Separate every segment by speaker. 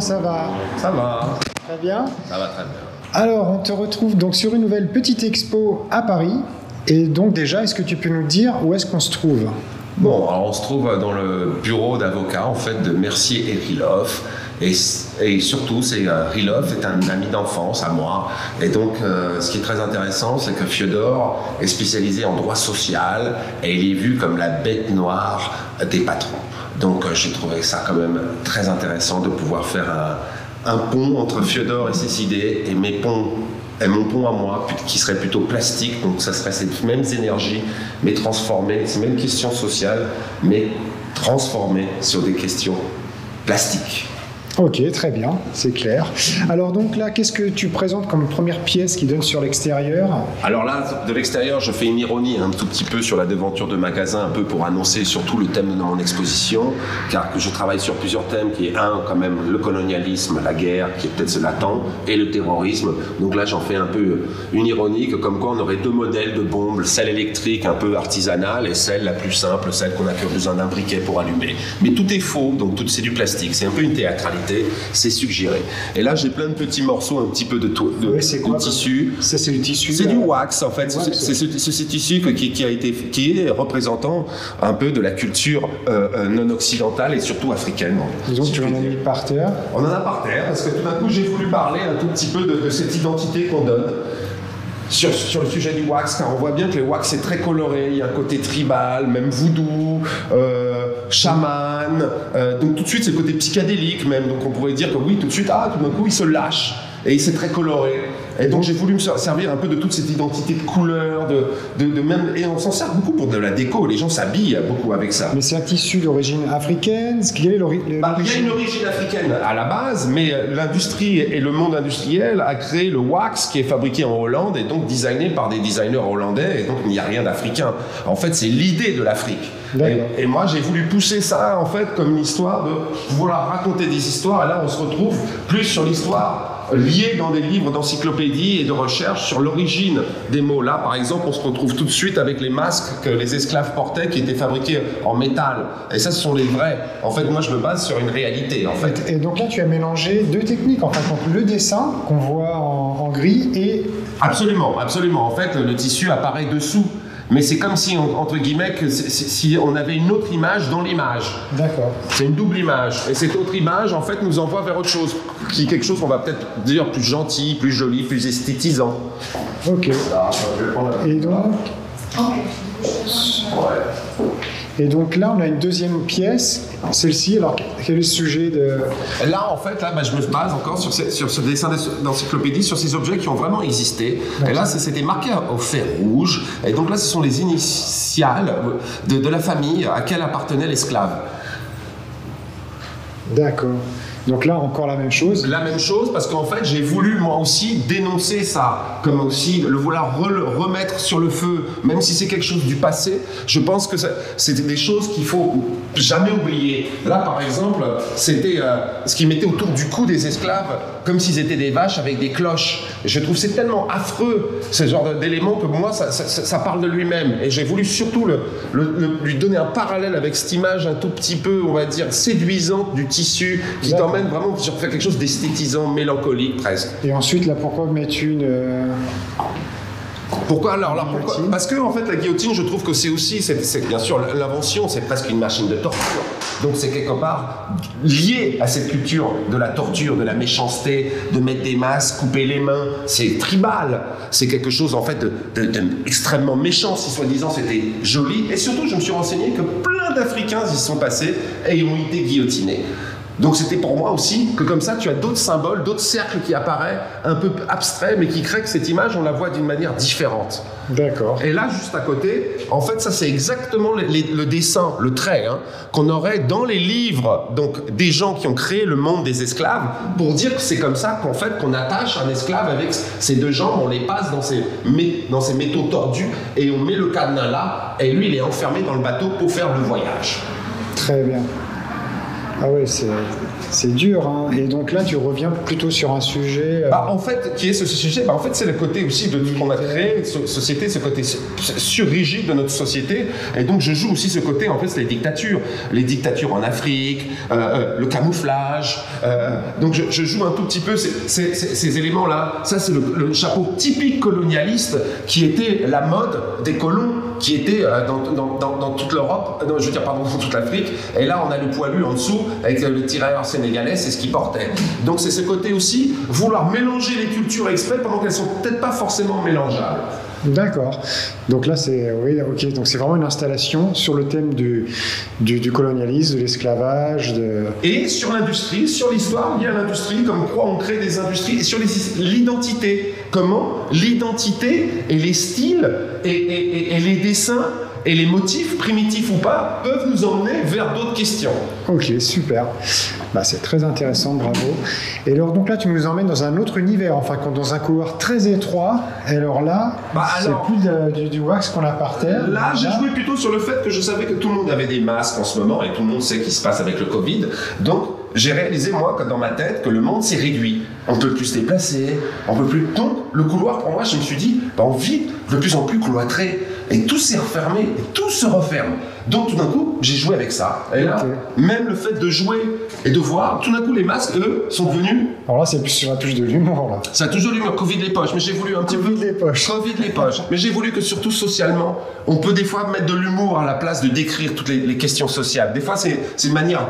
Speaker 1: ça va?
Speaker 2: Ça va.
Speaker 1: Très bien.
Speaker 2: Ça va très bien.
Speaker 1: Alors, on te retrouve donc sur une nouvelle petite expo à Paris. Et donc déjà, est-ce que tu peux nous dire où est-ce qu'on se trouve?
Speaker 2: Bon, alors on se trouve dans le bureau d'avocat en fait de Mercier et Rilov. Et surtout, Rilov est un ami d'enfance à moi. Et donc, ce qui est très intéressant, c'est que Fiodor est spécialisé en droit social et il est vu comme la bête noire des patrons. Donc, j'ai trouvé ça quand même très intéressant de pouvoir faire un pont entre Fiodor et ses idées et mon pont à moi, qui serait plutôt plastique. Donc, ça serait ces mêmes énergies, mais transformées, ces mêmes questions sociales, mais transformées sur des questions plastiques.
Speaker 1: Ok, très bien, c'est clair. Alors donc là, qu'est-ce que tu présentes comme première pièce qui donne sur l'extérieur?
Speaker 2: Alors là, de l'extérieur, je fais une ironie un tout petit peu sur la devanture de magasin, un peu pour annoncer surtout le thème de mon exposition, car je travaille sur plusieurs thèmes, qui est quand même, le colonialisme, la guerre, qui est peut-être latent, et le terrorisme. Donc là, j'en fais un peu une ironie, que comme quoi on aurait deux modèles de bombes, celle électrique un peu artisanale, et celle la plus simple, celle qu'on n'a que besoin d'un briquet pour allumer. Mais tout est faux, donc c'est du plastique, c'est un peu une théâtralité. C'est suggéré. Et là, j'ai plein de petits morceaux, un petit peu de tissu.
Speaker 1: Ça, c'est du tissu.
Speaker 2: C'est du wax, en fait. C'est ce tissu qui est représentant un peu de la culture non occidentale et surtout africaine.
Speaker 1: Disons que tu en as mis par terre.
Speaker 2: On en a par terre, parce que tout d'un coup, j'ai voulu parler un tout petit peu de cette identité qu'on donne. Sur le sujet du wax, car on voit bien que le wax est très coloré, il y a un côté tribal, même voodoo, chaman, donc tout de suite c'est le côté psychédélique même, donc on pourrait dire que oui, tout de suite, tout d'un coup il se lâche, et c'est très coloré. Et donc j'ai voulu me servir un peu de toute cette identité de couleurs, de même, et on s'en sert beaucoup pour de la déco, les gens s'habillent beaucoup avec ça.
Speaker 1: Mais c'est un tissu d'origine africaine, il y a une
Speaker 2: origine africaine à la base, mais l'industrie et le monde industriel a créé le wax qui est fabriqué en Hollande et donc designé par des designers hollandais, et donc il n'y a rien d'africain. En fait, c'est l'idée de l'Afrique. Et moi, j'ai voulu pousser ça, en fait, comme une histoire de vouloir raconter des histoires, et là, on se retrouve plus sur l'histoire liée dans des livres d'encyclopédie et de recherche sur l'origine des mots. Là, par exemple, on se retrouve tout de suite avec les masques que les esclaves portaient, qui étaient fabriqués en métal. Et ça, ce sont les vrais. En fait, moi, je me base sur une réalité, en fait.
Speaker 1: Et donc là, tu as mélangé deux techniques, en fait. Donc, le dessin, qu'on voit en gris, et...
Speaker 2: Absolument, absolument. En fait, le tissu apparaît dessous. Mais c'est comme si, entre guillemets, si on avait une autre image dans l'image.
Speaker 1: D'accord.
Speaker 2: C'est une double image. Et cette autre image, en fait, nous envoie vers autre chose. Qui est quelque chose qu'on va peut-être dire plus gentil, plus joli, plus esthétisant.
Speaker 1: Ok. Et donc... Et donc là, on a une deuxième pièce, celle-ci. Alors, quel est le sujet de...
Speaker 2: Là, en fait, je me base encore sur ce dessin d'encyclopédie, sur ces objets qui ont vraiment existé. Et là, c'était marqué au fer rouge. Et donc là, ce sont les initiales de la famille à laquelle appartenait l'esclave.
Speaker 1: D'accord. Donc là, encore la même chose.
Speaker 2: La même chose, parce qu'en fait, j'ai voulu, moi aussi, dénoncer ça, comme aussi le vouloir remettre sur le feu, même si c'est quelque chose du passé. Je pense que c'est des choses qu'il faut jamais oublier. Là, par exemple, c'était ce qu'ils mettaient autour du cou des esclaves, comme s'ils étaient des vaches avec des cloches. Et je trouve que c'est tellement affreux, ce genre d'éléments, que moi, ça parle de lui-même. Et j'ai voulu surtout lui donner un parallèle avec cette image un tout petit peu, on va dire, séduisante du tissu, qui t'emmène vraiment sur faire quelque chose d'esthétisant, mélancolique presque.
Speaker 1: Et ensuite, là, pourquoi mettre une...
Speaker 2: Pourquoi alors là, pourquoi? Parce que en fait la guillotine, je trouve que c'est aussi, c'est bien sûr l'invention, c'est presque une machine de torture. Donc c'est quelque part lié à cette culture de la torture, de la méchanceté, de mettre des masques, couper les mains. C'est tribal. C'est quelque chose en fait extrêmement méchant, si soi-disant c'était joli. Et surtout, je me suis renseigné que plein d'Africains y sont passés et ont été guillotinés. Donc c'était pour moi aussi que comme ça tu as d'autres symboles, d'autres cercles qui apparaissent un peu abstraits mais qui créent que cette image on la voit d'une manière différente.
Speaker 1: D'accord.
Speaker 2: Et là juste à côté, en fait ça c'est exactement le dessin, le trait qu'on aurait dans les livres donc des gens qui ont créé le monde des esclaves pour dire que c'est comme ça qu'en fait qu'on attache un esclave avec ses deux jambes, on les passe dans ces métaux tordus et on met le cadenas là et lui il est enfermé dans le bateau pour faire le voyage.
Speaker 1: Très bien. Ah ouais, c'est C'est dur, hein. Et donc là, tu reviens plutôt sur un sujet.
Speaker 2: En fait, qui est ce sujet? En fait, c'est le côté aussi de qu'on a créé, société, ce côté surrigide de notre société. Et donc, je joue aussi ce côté, en fait, c'est les dictatures en Afrique, le camouflage. Donc, je joue un tout petit peu ces éléments-là. Ça, c'est le chapeau typique colonialiste qui était la mode des colons, qui était dans toute l'Europe, je veux dire, pardon, dans toute l'Afrique. Et là, on a le poilu en dessous avec le tirailleur sénégalais, c'est ce qu'il portait. Donc c'est ce côté aussi, vouloir mélanger les cultures exprès pendant qu'elles sont peut-être pas forcément mélangeables.
Speaker 1: D'accord. Donc là, oui, ok. Donc c'est vraiment une installation sur le thème du colonialisme, de l'esclavage,
Speaker 2: et sur l'industrie, sur l'histoire liée à l'industrie, comme quoi on crée des industries, et sur l'identité. Comment l'identité et les styles et les dessins et les motifs, primitifs ou pas, peuvent nous emmener vers d'autres questions.
Speaker 1: Ok, super. C'est très intéressant, bravo. Et alors, donc là, tu nous emmènes dans un autre univers, enfin, dans un couloir très étroit. Et alors là, c'est plus du wax qu'on a par terre.
Speaker 2: Là, j'ai joué plutôt sur le fait que je savais que tout le monde avait des masques en ce moment, et tout le monde sait ce qui se passe avec le Covid. Donc, j'ai réalisé, moi, dans ma tête, que le monde s'est réduit. On ne peut plus se déplacer, on peut plus... Donc, le couloir, pour moi, je me suis dit, on vit de plus en plus cloîtré. Et tout s'est refermé, et tout se referme. Donc, tout d'un coup, j'ai joué avec ça. Et là, même le fait de jouer et de voir, tout d'un coup, les masques, eux, sont devenus...
Speaker 1: Alors là, c'est plus sur la touche de l'humour, là.
Speaker 2: Ça a toujours l'humour, Covid les poches, mais j'ai voulu un petit peu...
Speaker 1: Covid les poches.
Speaker 2: Covid les poches. Mais j'ai voulu que, surtout socialement, on peut des fois mettre de l'humour à la place de décrire toutes les questions sociales. Des fois, c'est une manière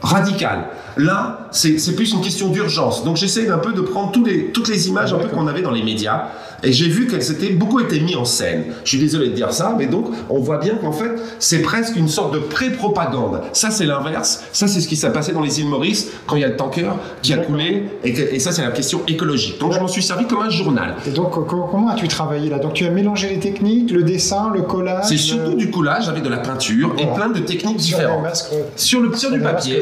Speaker 2: radicale. Là, c'est plus une question d'urgence. Donc j'essaie un peu de prendre toutes les images un peu qu'on avait dans les médias, et j'ai vu qu'elles beaucoup été mises en scène. Je suis désolé de dire ça, mais donc on voit bien qu'en fait c'est presque une sorte de pré-propagande. Ça c'est l'inverse. Ça c'est ce qui s'est passé dans les îles Maurice quand il y a le tanker qui a coulé, et ça c'est la question écologique. Donc je m'en suis servi comme un journal.
Speaker 1: Et donc comment as-tu travaillé là? Donc tu as mélangé les techniques, le dessin, le collage.
Speaker 2: C'est surtout du collage avec de la peinture et plein de techniques différentes. Sur du papier.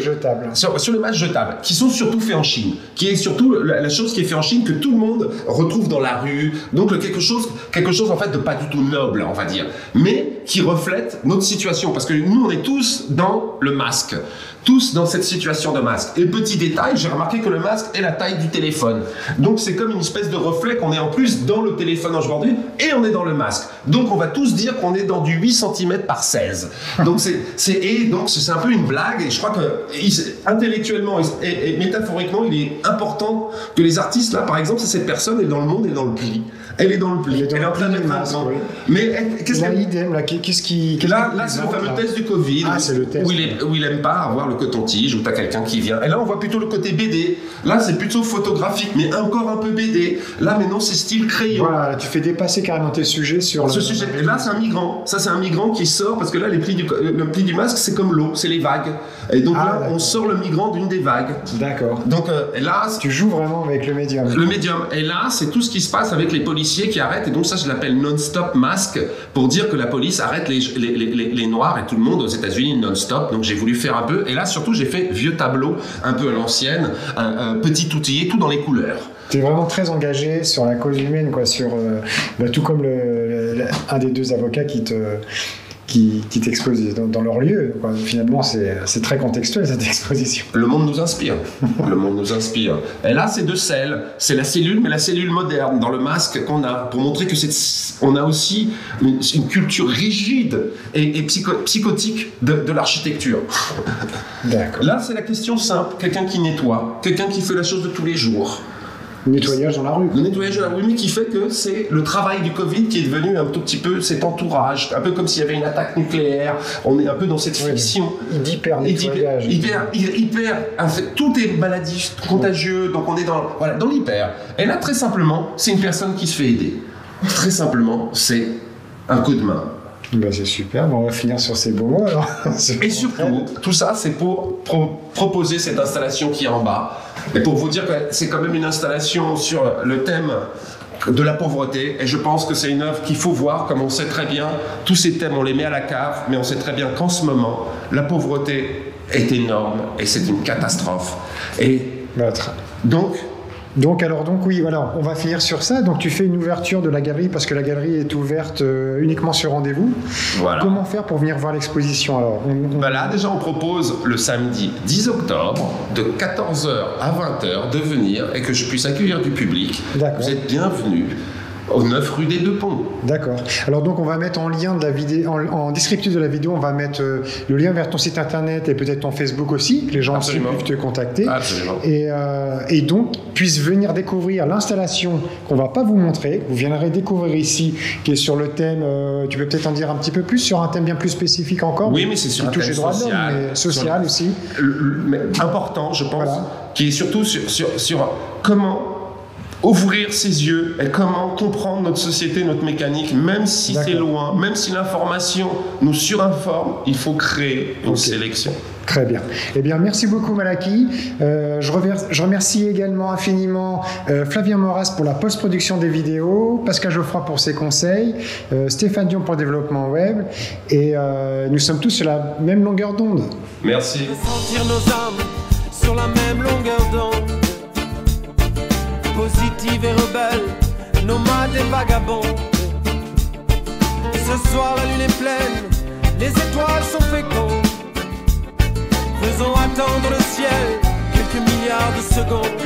Speaker 2: Sur les masques jetables, qui sont surtout faits en Chine, qui est surtout la chose qui est faite en Chine que tout le monde retrouve dans la rue, donc quelque chose en fait de pas du tout noble, on va dire, mais qui reflète notre situation, parce que nous on est tous dans le masque, tous dans cette situation de masque. Et petit détail, j'ai remarqué que le masque est la taille du téléphone, donc c'est comme une espèce de reflet qu'on est en plus dans le téléphone aujourd'hui, et on est dans le masque, donc on va tous dire qu'on est dans du 8 cm par 16, donc c'est un peu une blague, et je crois que intellectuellement et métaphoriquement il est important que les artistes, là par exemple, cette personne est dans le monde et dans le pli. Elle est dans le pli, elle est en train d'être masque. Oui. Mais qu'est-ce qu'elle idem
Speaker 1: là? Qu'est-ce qui
Speaker 2: là c'est le fameux test du Covid,
Speaker 1: c'est le test.
Speaker 2: Où il aime pas avoir le coton-tige, où t'as quelqu'un qui vient. Et là on voit plutôt le côté BD. Là c'est plutôt photographique, mais encore un peu BD. Là maintenant c'est style crayon.
Speaker 1: Voilà, tu fais dépasser carrément tes sujets sur
Speaker 2: ce sujet. Et là c'est un migrant. Ça c'est un migrant qui sort, parce que là le pli du masque c'est comme l'eau, c'est les vagues. Et donc là on sort le migrant d'une des vagues.
Speaker 1: D'accord.
Speaker 2: Donc là
Speaker 1: tu joues vraiment avec le médium.
Speaker 2: Le médium. Et là c'est tout ce qui se passe avec les policiers qui arrêtent, et donc ça je l'appelle non-stop masque, pour dire que la police arrête les noirs et tout le monde aux États-Unis non-stop. Donc j'ai voulu faire un peu, et là surtout j'ai fait vieux tableau un peu à l'ancienne, un petit outillé, tout dans les couleurs.
Speaker 1: Tu es vraiment très engagé sur la cause humaine, quoi, sur tout comme un des deux avocats qui t'exposent dans leur lieu, quoi. Finalement, c'est très contextuel, cette exposition.
Speaker 2: Le monde nous inspire. Le monde nous inspire. Et là, c'est de sel. C'est la cellule, mais la cellule moderne, dans le masque qu'on a, pour montrer que on a aussi une culture rigide et psychotique de l'architecture.
Speaker 1: D'accord.
Speaker 2: Là, c'est la question simple. Quelqu'un qui nettoie, quelqu'un qui fait la chose de tous les jours.
Speaker 1: Le nettoyage dans la rue.
Speaker 2: Le nettoyage dans la rue, mais qui fait que c'est le travail du Covid qui est devenu un tout petit peu cet entourage, un peu comme s'il y avait une attaque nucléaire. On est un peu dans cette fiction.
Speaker 1: D'hyper-nettoyage.
Speaker 2: Hyper. En fait, tout est maladif, contagieux, donc on est dans l'hyper. Et là, très simplement, c'est une personne qui se fait aider. Très simplement, c'est un coup de main.
Speaker 1: C'est super, on va finir sur ces beaux mots alors.
Speaker 2: Et surtout, tout ça c'est pour proposer cette installation qui est en bas, et pour vous dire que c'est quand même une installation sur le thème de la pauvreté, et je pense que c'est une œuvre qu'il faut voir, comme on sait très bien, tous ces thèmes on les met à la cave, mais on sait très bien qu'en ce moment, la pauvreté est énorme, et c'est une catastrophe. Et donc,
Speaker 1: Donc oui, voilà, on va finir sur ça. Donc tu fais une ouverture de la galerie parce que la galerie est ouverte uniquement sur rendez-vous.
Speaker 2: Voilà.
Speaker 1: Comment faire pour venir voir l'exposition alors?
Speaker 2: Là, déjà, on propose le samedi 10 octobre de 14h à 20h de venir et que je puisse accueillir du public. Vous êtes bienvenus. Au 9 rue des Deux Ponts.
Speaker 1: D'accord. Alors donc on va mettre en lien de la vidéo, en descriptif de la vidéo, on va mettre le lien vers ton site internet et peut-être ton Facebook aussi, que les gens aussi peuvent te contacter.
Speaker 2: Absolument.
Speaker 1: Et donc puissent venir découvrir l'installation qu'on va pas vous montrer. Vous viendrez découvrir ici, qui est sur le thème. Tu peux peut-être en dire un petit peu plus sur un thème bien plus spécifique encore.
Speaker 2: Oui, mais c'est sur un thème social,
Speaker 1: mais social aussi.
Speaker 2: Mais important, je pense, qui est surtout sur comment ouvrir ses yeux et comment comprendre notre société, notre mécanique, même si c'est loin, même si l'information nous surinforme, il faut créer une sélection.
Speaker 1: Très bien. Eh bien, merci beaucoup Malaki. Je remercie également infiniment Flavien Moras pour la post-production des vidéos, Pascal Geoffroy pour ses conseils, Stéphane Dion pour le développement web, et nous sommes tous sur la même longueur d'onde.
Speaker 2: Merci.
Speaker 3: Sentir nos âmes sur la même longueur d'onde. Positive et rebelle, nomade et vagabond. Ce soir la lune est pleine, les étoiles sont fécondes. Faisons attendre le ciel quelques milliards de secondes.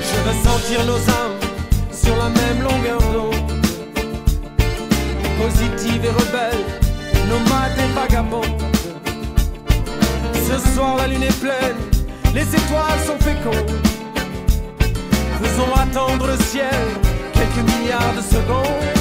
Speaker 3: Je veux sentir nos âmes sur la même longueur d'onde. Positive et rebelle, nomade et vagabond. Ce soir la lune est pleine, les étoiles sont fécondes. Faisons attendre le ciel quelques milliards de secondes.